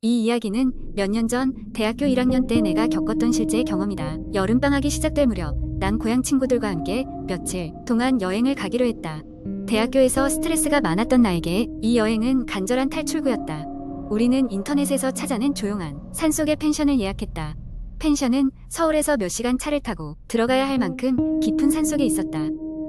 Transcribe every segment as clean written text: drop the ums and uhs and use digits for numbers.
이 이야기는 몇 년 전 대학교 1학년 때 내가 겪었던 실제 경험이다. 여름방학이 시작될 무렵 난 고향 친구들과 함께 며칠 동안 여행을 가기로 했다. 대학교에서 스트레스가 많았던 나에게 이 여행은 간절한 탈출구였다. 우리는 인터넷에서 찾아낸 조용한 산속의 펜션을 예약했다. 펜션은 서울에서 몇 시간 차를 타고 들어가야 할 만큼 깊은 산속에 있었다.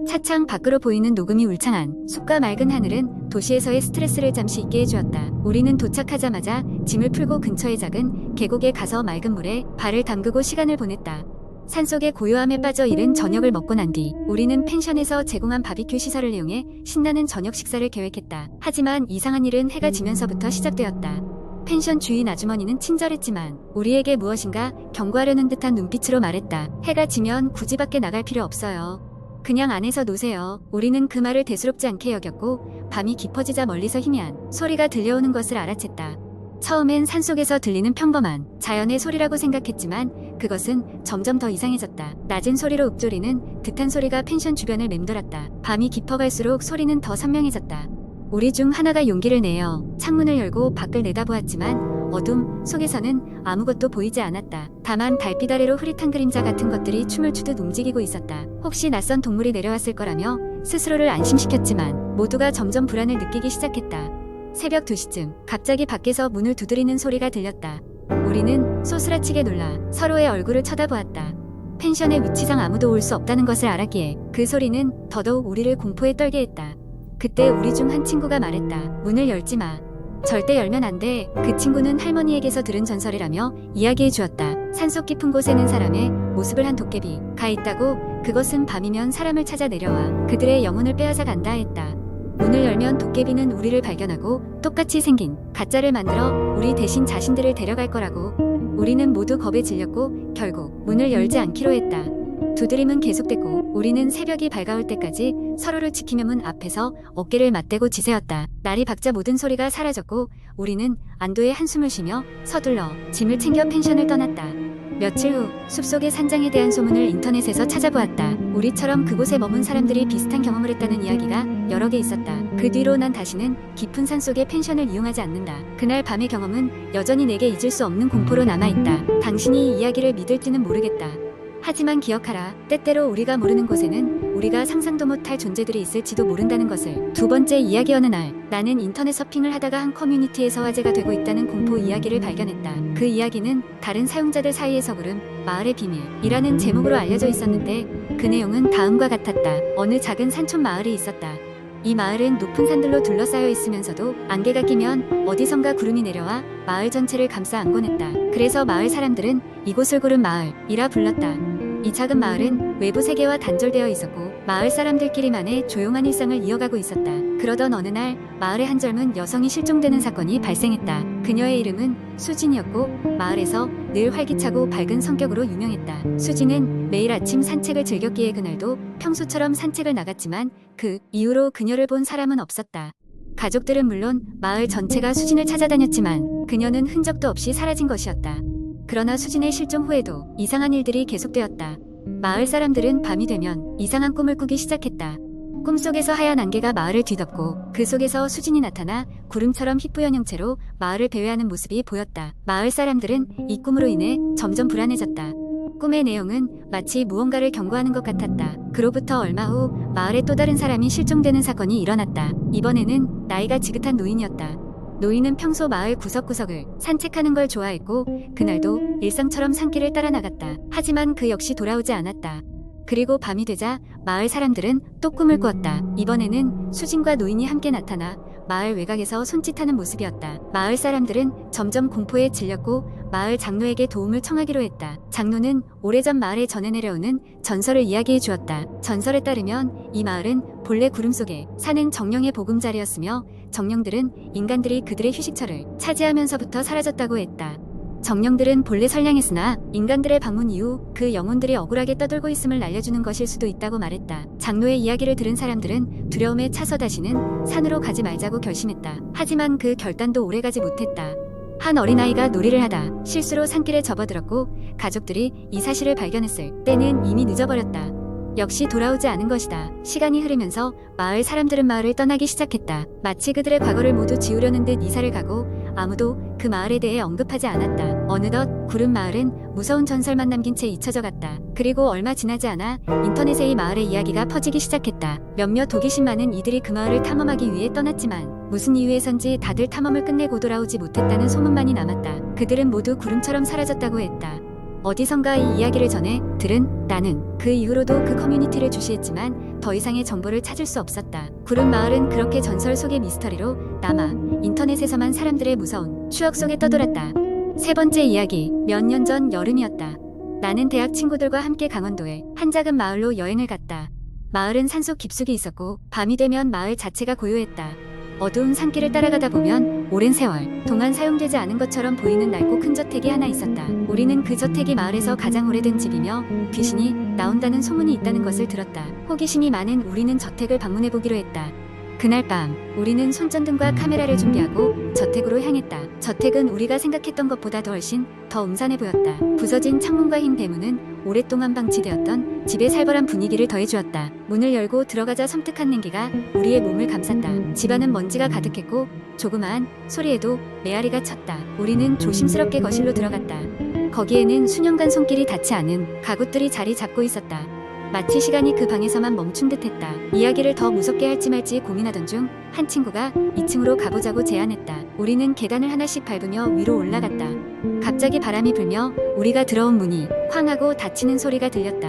차창 밖으로 보이는 녹음이 울창한 숲과 맑은 하늘은 도시에서의 스트레스를 잠시 잊게 해주었다. 우리는 도착하자마자 짐을 풀고 근처의 작은 계곡에 가서 맑은 물에 발을 담그고 시간을 보냈다. 산속의 고요함에 빠져 이른 저녁을 먹고 난 뒤 우리는 펜션에서 제공한 바비큐 시설을 이용해 신나는 저녁 식사를 계획했다. 하지만 이상한 일은 해가 지면서부터 시작되었다. 펜션 주인 아주머니는 친절했지만 우리에게 무엇인가 경고하려는 듯한 눈빛으로 말했다. 해가 지면 굳이 밖에 나갈 필요 없어요. 그냥 안에서 노세요. 우리는 그 말을 대수롭지 않게 여겼고 밤이 깊어지자 멀리서 희미한 소리가 들려오는 것을 알아챘다. 처음엔 산속에서 들리는 평범한 자연의 소리라고 생각했지만 그것은 점점 더 이상해졌다. 낮은 소리로 읊조리는 듯한 소리가 펜션 주변을 맴돌았다. 밤이 깊어갈수록 소리는 더 선명해졌다. 우리 중 하나가 용기를 내어 창문을 열고 밖을 내다보았지만 어둠 속에서는 아무것도 보이지 않았다. 다만 달빛 아래로 흐릿한 그림자 같은 것들이 춤을 추듯 움직이고 있었다. 혹시 낯선 동물이 내려왔을 거라며 스스로를 안심시켰지만 모두가 점점 불안을 느끼기 시작했다. 새벽 2시쯤 갑자기 밖에서 문을 두드리는 소리가 들렸다. 우리는 소스라치게 놀라 서로의 얼굴을 쳐다보았다. 펜션의 위치상 아무도 올 수 없다는 것을 알았기에 그 소리는 더더욱 우리를 공포에 떨게 했다. 그때 우리 중 한 친구가 말했다. 문을 열지 마. 절대 열면 안 돼. 그 친구는 할머니에게서 들은 전설이라며 이야기해 주었다. 산속 깊은 곳에는 사람의 모습을 한 도깨비가 있다고, 그것은 밤이면 사람을 찾아 내려와 그들의 영혼을 빼앗아 간다 했다. 문을 열면 도깨비는 우리를 발견하고 똑같이 생긴 가짜를 만들어 우리 대신 자신들을 데려갈 거라고. 우리는 모두 겁에 질렸고 결국 문을 열지 않기로 했다. 두드림은 계속됐고 우리는 새벽이 밝아올 때까지 서로를 지키며 문 앞에서 어깨를 맞대고 지새웠다. 날이 밝자 모든 소리가 사라졌고 우리는 안도의 한숨을 쉬며 서둘러 짐을 챙겨 펜션을 떠났다. 며칠 후 숲속의 산장에 대한 소문을 인터넷에서 찾아보았다. 우리처럼 그곳에 머문 사람들이 비슷한 경험을 했다는 이야기가 여러 개 있었다. 그 뒤로 난 다시는 깊은 산속의 펜션을 이용하지 않는다. 그날 밤의 경험은 여전히 내게 잊을 수 없는 공포로 남아있다. 당신이 이 이야기를 믿을지는 모르겠다. 하지만 기억하라. 때때로 우리가 모르는 곳에는 우리가 상상도 못할 존재들이 있을지도 모른다는 것을. 두 번째 이야기. 어느 날 나는 인터넷 서핑을 하다가 한 커뮤니티에서 화제가 되고 있다는 공포 이야기를 발견했다. 그 이야기는 다른 사용자들 사이에서 부름 마을의 비밀이라는 제목으로 알려져 있었는데 그 내용은 다음과 같았다. 어느 작은 산촌 마을이 있었다. 이 마을은 높은 산들로 둘러싸여 있으면서도 안개가 끼면 어디선가 구름이 내려와 마을 전체를 감싸 안곤 했다. 그래서 마을 사람들은 이곳을 구름 마을이라 불렀다. 이 작은 마을은 외부 세계와 단절되어 있었고 마을 사람들끼리만의 조용한 일상을 이어가고 있었다. 그러던 어느 날 마을의 한 젊은 여성이 실종되는 사건이 발생했다. 그녀의 이름은 수진이었고 마을에서 늘 활기차고 밝은 성격으로 유명했다. 수진은 매일 아침 산책을 즐겼기에 그날도 평소처럼 산책을 나갔지만 그 이후로 그녀를 본 사람은 없었다. 가족들은 물론 마을 전체가 수진을 찾아다녔지만 그녀는 흔적도 없이 사라진 것이었다. 그러나 수진의 실종 후에도 이상한 일들이 계속되었다. 마을 사람들은 밤이 되면 이상한 꿈을 꾸기 시작했다. 꿈속에서 하얀 안개가 마을을 뒤덮고 그 속에서 수진이 나타나 구름처럼 희뿌연 형체로 마을을 배회하는 모습이 보였다. 마을 사람들은 이 꿈으로 인해 점점 불안해졌다. 꿈의 내용은 마치 무언가를 경고하는 것 같았다. 그로부터 얼마 후 마을에 또 다른 사람이 실종되는 사건이 일어났다. 이번에는 나이가 지긋한 노인이었다. 노인은 평소 마을 구석구석을 산책하는 걸 좋아했고 그날도 일상처럼 산길을 따라 나갔다. 하지만 그 역시 돌아오지 않았다. 그리고 밤이 되자 마을 사람들은 또 꿈을 꾸었다. 이번에는 수진과 노인이 함께 나타나 마을 외곽에서 손짓하는 모습이었다. 마을 사람들은 점점 공포에 질렸고 마을 장로에게 도움을 청하기로 했다. 장로는 오래전 마을에 전해 내려오는 전설을 이야기해 주었다. 전설에 따르면 이 마을은 본래 구름 속에 사는 정령의 보금자리였으며 정령들은 인간들이 그들의 휴식처를 차지하면서부터 사라졌다고 했다. 정령들은 본래 선량했으나 인간들의 방문 이후 그 영혼들이 억울하게 떠돌고 있음을 알려주는 것일 수도 있다고 말했다. 장로의 이야기를 들은 사람들은 두려움에 차서 다시는 산으로 가지 말자고 결심했다. 하지만 그 결단도 오래가지 못했다. 한 어린아이가 놀이를 하다 실수로 산길에 접어들었고 가족들이 이 사실을 발견했을 때는 이미 늦어버렸다. 역시 돌아오지 않은 것이다. 시간이 흐르면서 마을 사람들은 마을을 떠나기 시작했다. 마치 그들의 과거를 모두 지우려는 듯 이사를 가고 아무도 그 마을에 대해 언급하지 않았다. 어느덧 구름 마을은 무서운 전설만 남긴 채 잊혀져 갔다. 그리고 얼마 지나지 않아 인터넷에 이 마을의 이야기가 퍼지기 시작했다. 몇몇 호기심 많은 이들이 그 마을을 탐험하기 위해 떠났지만 무슨 이유에선지 다들 탐험을 끝내고 돌아오지 못했다는 소문만이 남았다. 그들은 모두 구름처럼 사라졌다고 했다. 어디선가 이 이야기를 전해 들은 나는 그 이후로도 그 커뮤니티를 주시했지만 더 이상의 정보를 찾을 수 없었다. 구름 마을은 그렇게 전설 속의 미스터리로 남아 인터넷에서만 사람들의 무서운 추억 속에 떠돌았다. 세 번째 이야기. 몇 년 전 여름이었다. 나는 대학 친구들과 함께 강원도의 한 작은 마을로 여행을 갔다. 마을은 산속 깊숙이 있었고 밤이 되면 마을 자체가 고요했다. 어두운 산길을 따라가다 보면 오랜 세월 동안 사용되지 않은 것처럼 보이는 낡고 큰 저택이 하나 있었다. 우리는 그 저택이 마을에서 가장 오래된 집이며 귀신이 나온다는 소문이 있다는 것을 들었다. 호기심이 많은 우리는 저택을 방문해보기로 했다. 그날 밤 우리는 손전등과 카메라를 준비하고 저택으로 향했다. 저택은 우리가 생각했던 것보다 훨씬 더 음산해 보였다. 부서진 창문과 흰 대문은 오랫동안 방치되었던 집의 살벌한 분위기를 더해주었다. 문을 열고 들어가자 섬뜩한 냉기가 우리의 몸을 감쌌다. 집안은 먼지가 가득했고 조그마한 소리에도 메아리가 쳤다. 우리는 조심스럽게 거실로 들어갔다. 거기에는 수년간 손길이 닿지 않은 가굿들이 자리 잡고 있었다. 마치 시간이 그 방에서만 멈춘 듯했다. 이야기를 더 무섭게 할지 말지 고민하던 중 한 친구가 2층으로 가보자고 제안했다. 우리는 계단을 하나씩 밟으며 위로 올라갔다. 갑자기 바람이 불며 우리가 들어온 문이 쾅 하고 닫히는 소리가 들렸다.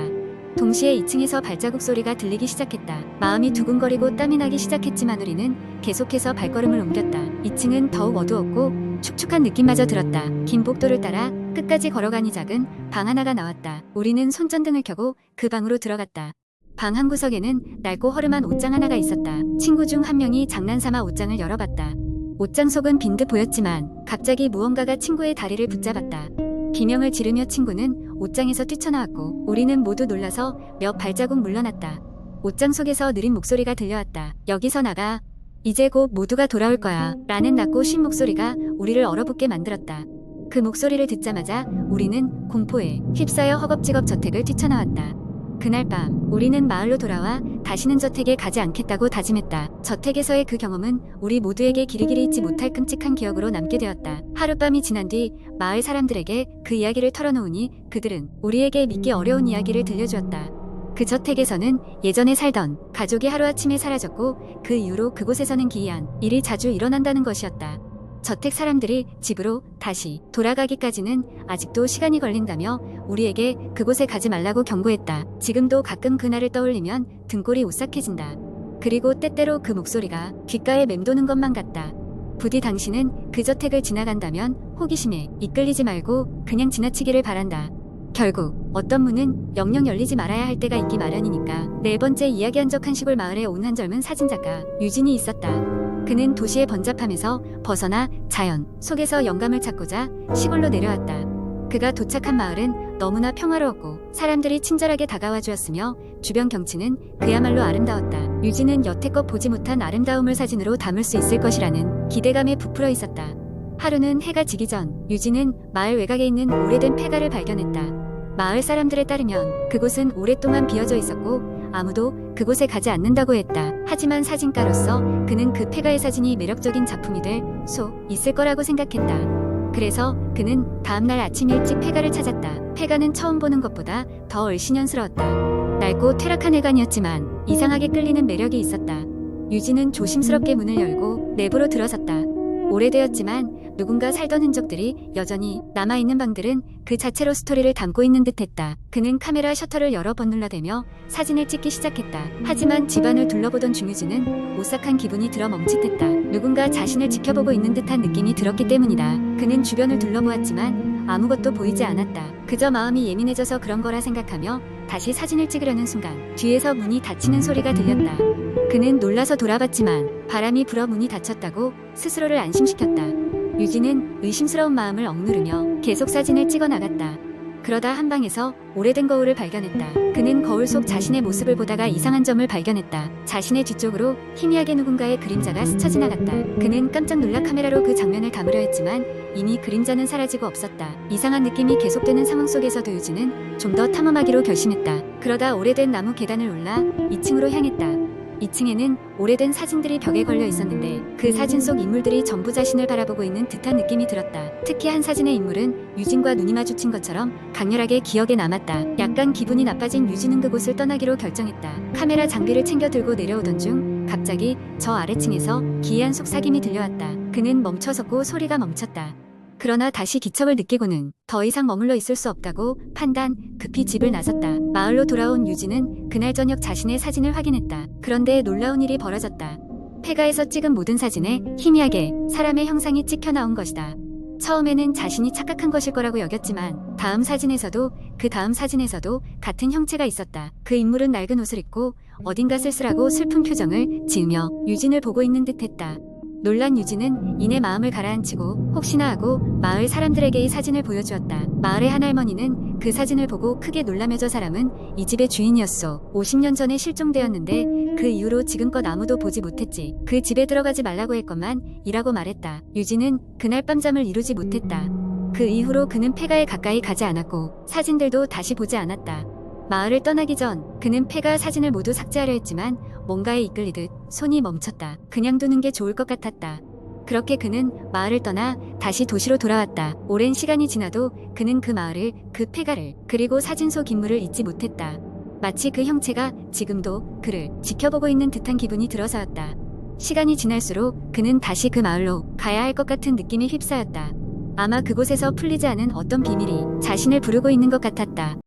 동시에 2층에서 발자국 소리가 들리기 시작했다. 마음이 두근거리고 땀이 나기 시작했지만 우리는 계속해서 발걸음을 옮겼다. 2층은 더욱 어두웠고 축축한 느낌마저 들었다. 긴 복도를 따라 끝까지 걸어가니 작은 방 하나가 나왔다. 우리는 손전등을 켜고 그 방으로 들어갔다. 방 한 구석에는 낡고 허름한 옷장 하나가 있었다. 친구 중 한 명이 장난삼아 옷장을 열어봤다. 옷장 속은 빈 듯 보였지만 갑자기 무언가가 친구의 다리를 붙잡았다. 비명을 지르며 친구는 옷장에서 뛰쳐나왔고 우리는 모두 놀라서 몇 발자국 물러났다. 옷장 속에서 느린 목소리가 들려왔다. 여기서 나가. 이제 곧 모두가 돌아올 거야. 라는 낮고 쉰 목소리가 우리를 얼어붙게 만들었다. 그 목소리를 듣자마자 우리는 공포에 휩싸여 허겁지겁 저택을 뛰쳐나왔다. 그날 밤 우리는 마을로 돌아와 다시는 저택에 가지 않겠다고 다짐했다. 저택에서의 그 경험은 우리 모두에게 길이길이 잊지 못할 끔찍한 기억으로 남게 되었다. 하룻밤이 지난 뒤 마을 사람들에게 그 이야기를 털어놓으니 그들은 우리에게 믿기 어려운 이야기를 들려주었다. 그 저택에서는 예전에 살던 가족이 하루아침에 사라졌고 그 이후로 그곳에서는 기이한 일이 자주 일어난다는 것이었다. 저택 사람들이 집으로 다시 돌아가기까지는 아직도 시간이 걸린다며 우리에게 그곳에 가지 말라고 경고했다. 지금도 가끔 그날을 떠올리면 등골이 오싹해진다. 그리고 때때로 그 목소리가 귓가에 맴도는 것만 같다. 부디 당신은 그 저택을 지나간다면 호기심에 이끌리지 말고 그냥 지나치기를 바란다. 결국 어떤 문은 영영 열리지 말아야 할 때가 있기 마련이니까. 네 번째, 이야기 한적한 시골 마을에 온 한 젊은 사진작가 유진이 있었다. 그는 도시의 번잡함에서 벗어나 자연 속에서 영감을 찾고자 시골로 내려왔다. 그가 도착한 마을은 너무나 평화로웠고 사람들이 친절하게 다가와 주었으며 주변 경치는 그야말로 아름다웠다. 유진은 여태껏 보지 못한 아름다움을 사진으로 담을 수 있을 것이라는 기대감에 부풀어 있었다. 하루는 해가 지기 전 유진은 마을 외곽에 있는 오래된 폐가를 발견했다. 마을 사람들에 따르면 그곳은 오랫동안 비어져 있었고 아무도 그곳에 가지 않는다고 했다. 하지만 사진가로서 그는 그 폐가의 사진이 매력적인 작품이 될 수 있을 거라고 생각했다. 그래서 그는 다음날 아침 일찍 폐가를 찾았다. 폐가는 처음 보는 것보다 더 얼씬연스러웠다. 낡고 퇴락한 회관이었지만 이상하게 끌리는 매력이 있었다. 유진은 조심스럽게 문을 열고 내부로 들어섰다. 오래되었지만 누군가 살던 흔적들이 여전히 남아있는 방들은 그 자체로 스토리를 담고 있는 듯했다. 그는 카메라 셔터를 여러 번 눌러대며 사진을 찍기 시작했다. 하지만 집안을 둘러보던 중유진은 오싹한 기분이 들어 멈칫했다. 누군가 자신을 지켜보고 있는 듯한 느낌이 들었기 때문이다. 그는 주변을 둘러보았지만 아무것도 보이지 않았다. 그저 마음이 예민해져서 그런 거라 생각하며 다시 사진을 찍으려는 순간 뒤에서 문이 닫히는 소리가 들렸다. 그는 놀라서 돌아봤지만 바람이 불어 문이 닫혔다고 스스로를 안심시켰다. 유진은 의심스러운 마음을 억누르며 계속 사진을 찍어 나갔다. 그러다 한 방에서 오래된 거울을 발견했다. 그는 거울 속 자신의 모습을 보다가 이상한 점을 발견했다. 자신의 뒤쪽으로 희미하게 누군가의 그림자가 스쳐 지나갔다. 그는 깜짝 놀라 카메라로 그 장면을 담으려 했지만 이미 그림자는 사라지고 없었다. 이상한 느낌이 계속되는 상황 속에서도 유진은 좀 더 탐험하기로 결심했다. 그러다 오래된 나무 계단을 올라 2층으로 향했다. 2층에는 오래된 사진들이 벽에 걸려 있었는데 그 사진 속 인물들이 전부 자신을 바라보고 있는 듯한 느낌이 들었다. 특히 한 사진의 인물은 유진과 눈이 마주친 것처럼 강렬하게 기억에 남았다. 약간 기분이 나빠진 유진은 그곳을 떠나기로 결정했다. 카메라 장비를 챙겨 들고 내려오던 중 갑자기 저 아래층에서 기이한 속삭임이 들려왔다. 그는 멈춰섰고 소리가 멈췄다. 그러나 다시 기척을 느끼고는 더 이상 머물러 있을 수 없다고 판단, 급히 집을 나섰다. 마을로 돌아온 유진은 그날 저녁 자신의 사진을 확인했다. 그런데 놀라운 일이 벌어졌다. 폐가에서 찍은 모든 사진에 희미하게 사람의 형상이 찍혀 나온 것이다. 처음에는 자신이 착각한 것일 거라고 여겼지만 다음 사진에서도 그 다음 사진에서도 같은 형체가 있었다. 그 인물은 낡은 옷을 입고 어딘가 쓸쓸하고 슬픈 표정을 지으며 유진을 보고 있는 듯했다. 놀란 유진은 이내 마음을 가라앉히고 혹시나 하고 마을 사람들에게 이 사진을 보여주었다. 마을의 한 할머니는 그 사진을 보고 크게 놀라며 저 사람은 이 집의 주인이었소. 50년 전에 실종되었는데 그 이후로 지금껏 아무도 보지 못했지. 그 집에 들어가지 말라고 했건만 이라고 말했다. 유진은 그날 밤 잠을 이루지 못했다. 그 이후로 그는 폐가에 가까이 가지 않았고 사진들도 다시 보지 않았다. 마을을 떠나기 전 그는 폐가 사진을 모두 삭제하려 했지만 뭔가에 이끌리듯 손이 멈췄다. 그냥 두는 게 좋을 것 같았다. 그렇게 그는 마을을 떠나 다시 도시로 돌아왔다. 오랜 시간이 지나도 그는 그 마을을, 그 폐가를, 그리고 사진 속 인물을 잊지 못했다. 마치 그 형체가 지금도 그를 지켜보고 있는 듯한 기분이 들어서였다. 시간이 지날수록 그는 다시 그 마을로 가야 할 것 같은 느낌이 휩싸였다. 아마 그곳에서 풀리지 않은 어떤 비밀이 자신을 부르고 있는 것 같았다.